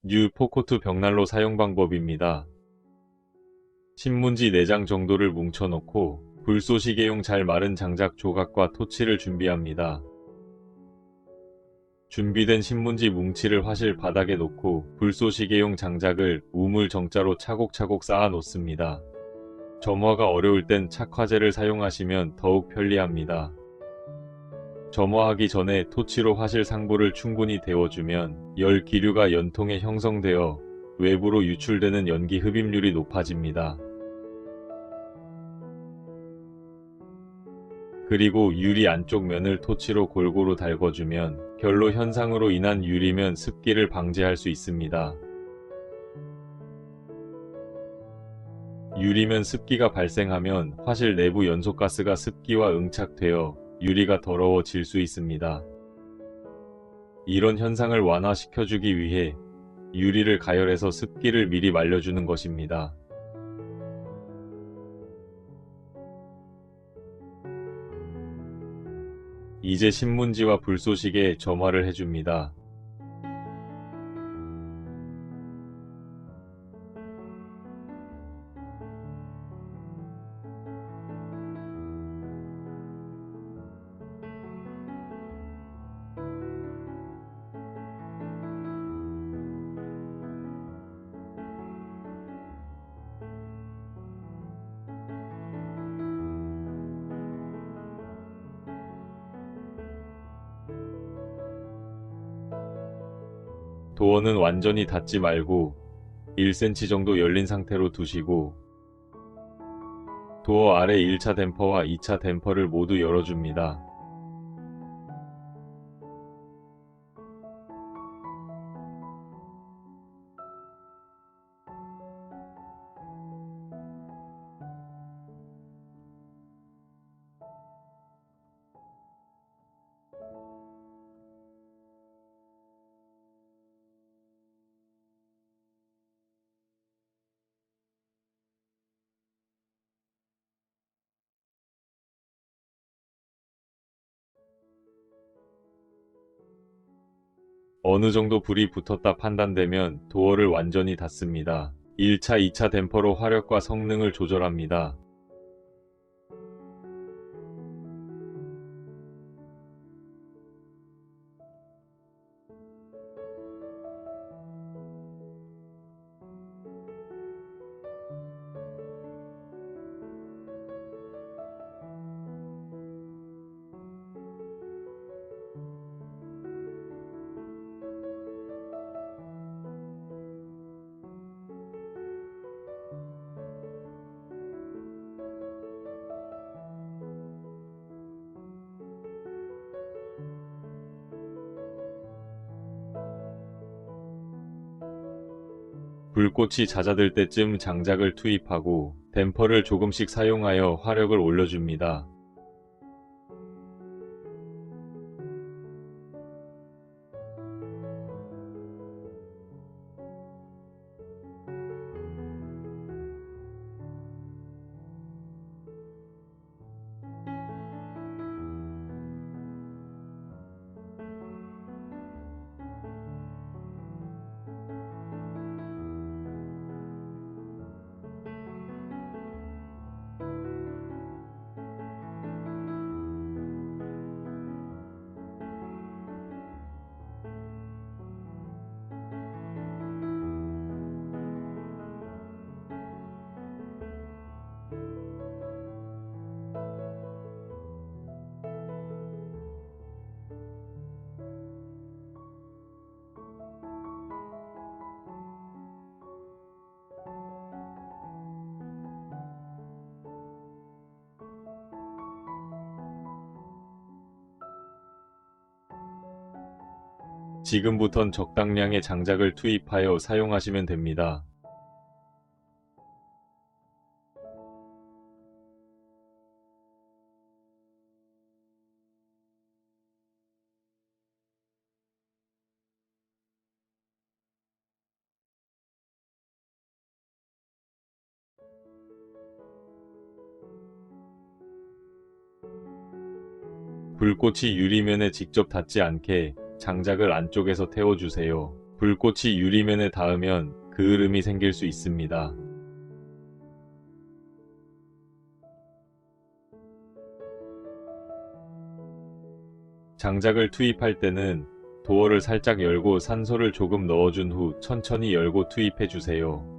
뉴포코트 벽난로 사용 방법입니다. 신문지 4장 정도를 뭉쳐놓고 불쏘시개용 잘 마른 장작 조각과 토치를 준비합니다. 준비된 신문지 뭉치를 화실 바닥에 놓고 불쏘시개용 장작을 우물 정자로 차곡차곡 쌓아 놓습니다. 점화가 어려울 땐 착화제를 사용하시면 더욱 편리합니다. 점화하기 전에 토치로 화실 상부를 충분히 데워주면 열 기류가 연통에 형성되어 외부로 유출되는 연기 흡입률이 높아집니다. 그리고 유리 안쪽 면을 토치로 골고루 달궈주면 결로 현상으로 인한 유리면 습기를 방지할 수 있습니다. 유리면 습기가 발생하면 화실 내부 연소가스가 습기와 응착되어 유리가 더러워질 수 있습니다. 이런 현상을 완화시켜주기 위해 유리를 가열해서 습기를 미리 말려주는 것입니다. 이제 신문지와 불쏘시개에 점화를 해줍니다. 도어는 완전히 닫지 말고 1cm 정도 열린 상태로 두시고 도어 아래 1차 댐퍼와 2차 댐퍼를 모두 열어줍니다. 어느 정도 불이 붙었다 판단되면 도어를 완전히 닫습니다. 1차, 2차 댐퍼로 화력과 성능을 조절합니다. 불꽃이 잦아들 때쯤 장작을 투입하고 댐퍼를 조금씩 사용하여 화력을 올려줍니다. 지금부턴 적당량의 장작을 투입하여 사용하시면 됩니다. 불꽃이 유리면에 직접 닿지 않게 장작을 안쪽에서 태워주세요. 불꽃이 유리면에 닿으면 그을음이 생길 수 있습니다. 장작을 투입할 때는 도어를 살짝 열고 산소를 조금 넣어준 후 천천히 열고 투입해 주세요.